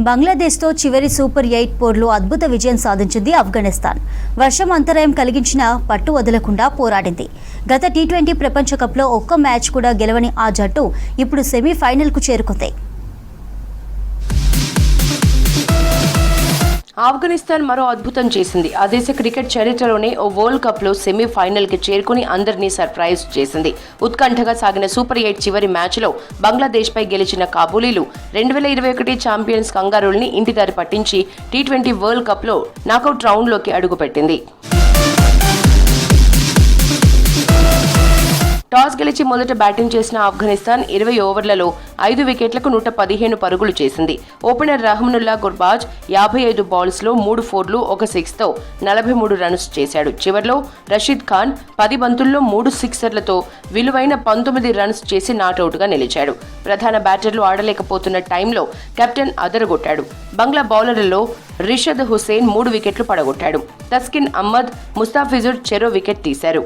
బంగ్లాదేశ్తో చివరి సూపర్ 8 పోర్లో అద్భుత విజయం సాధించింది ఆఫ్ఘనిస్తాన్. వర్షం అంతరాయం కలిగించిన పట్టు వదలకుండా పోరాడింది. గత టీ20 ప్రపంచ కప్లో ఒక్క మ్యాచ్ కూడా గెలవని ఆ జట్టు ఇప్పుడు సెమీఫైనల్కు చేరుకుంది. ఆఫ్ఘనిస్తాన్ మరో అద్భుతం చేసింది. ఆ దేశ క్రికెట్ చరిత్రలోనే ఓ వరల్డ్ కప్ లో సెమీఫైనల్ కి చేరుకుని అందరినీ సర్ప్రైజ్ చేసింది. ఉత్కంఠగా సాగిన సూపర్ 8 చివరి మ్యాచ్ లో బంగ్లాదేశ్ పై గెలిచిన కాబూలీలు 2021 ఛాంపియన్స్ కంగారూల్ని ఇంటిదారి పట్టించి టీ20 వరల్డ్ కప్ లో నాకౌట్ రౌండ్ లోకి అడుగుపెట్టింది. టాస్ గెలిచి మొదట బ్యాటింగ్ చేసిన ఆఫ్ఘనిస్తాన్ 20 ఓవర్లలో 5 వికెట్లకు 115 పరుగులు చేసింది. ఓపెనర్ రహమనుల్లా గుర్బాజ్ 55 బాల్స్ లో 3 4లు 1 6తో 43 రన్స్ చేశాడు. చివర్లో రషీద్ ఖాన్ 10 బంతుల్లో 3 సిక్సర్లతో విలువైన 19 రన్స్ చేసి నాట్అవుట్ గా నిలిచాడు. ప్రధాన బ్యాటర్లు ఆడలేకపోతున్న టైంలో కెప్టెన్ అదరగొట్టాడు. బంగ్లా బౌలర్లలో రిషద్ హుసేన్ 3 వికెట్లు పడగొట్టాడు. తస్కిన్ అహ్మద్, ముస్తాఫిజుర్ చెరో వికెట్ తీశారు.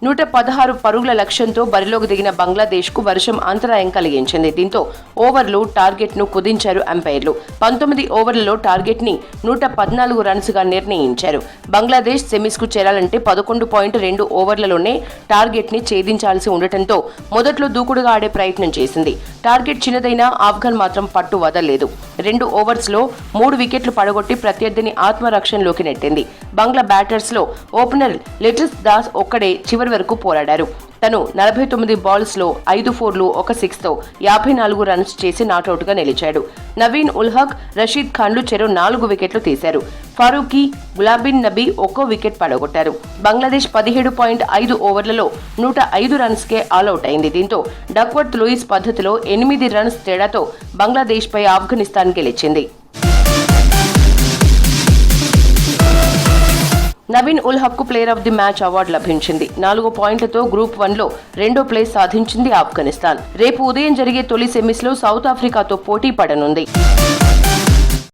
116 పరుగుల లక్ష్యంతో బరిలోకి దిగిన బంగ్లాదేశ్ కు వర్షం అంతరాయం కలిగించింది. దీంతో ఓవర్లు టార్గెట్ ను కుదించారు అంపైర్లు. 19 ఓవర్లలో టార్గెట్ ని 114 రన్స్ గా నిర్ణయించారు. బంగ్లాదేశ్ సెమీస్ కు చేరాలంటే 11.2 ఓవర్లలోనే టార్గెట్ ని ఛేదించాల్సి ఉండటంతో మొదట్లో దూకుడుగా ఆడే ప్రయత్నం చేసింది. టార్గెట్ చిన్నదైనా ఆఫ్ఘన్ మాత్రం పట్టు వదలలేదు. 2 ఓవర్స్ లో 3 వికెట్లు పడగొట్టి ప్రత్యర్థిని ఆత్మరక్షణలోకి నెట్టింది. బంగ్లా బ్యాటర్స్ లో ఓపెనర్ లిటిస్ దాస్ ఒక్కడే చివరి వరకు పోరాడారు. తను 49 బాల్స్ లో 5 4లు 1 6తో 54 రన్స్ చేసి నాట్అవుట్ గా నిలిచాడు. నవీన్ ఉల్ హక్, రషీద్ ఖాన్లు చెరో 4 వికెట్లు తీశారు. ఫారూకీ, గులాబిన్ నబీ ఒక్కో వికెట్ పడగొట్టారు. బంగ్లాదేశ్ 17.5 ఓవర్లలో 105 రన్స్ కే ఆల్అవుట్ అయింది. దీంతో డక్వర్త్ లూయిస్ పద్ధతిలో 8 రన్స్ తేడాతో బంగ్లాదేశ్ పై ఆఫ్ఘనిస్తాన్ గెలిచింది. నవీన్ ఉల్ హక్ కు player of the match award లభించింది. 4 పాయింట్లతో గ్రూప్ 1లో 2వ ప్లేస్ సాధించింది ఆఫ్ఘనిస్తాన్. రేపు ఉదయం జరిగే తొలి సెమీస్ లో సౌత్ ఆఫ్రికాతో పోటీ పడనుంది.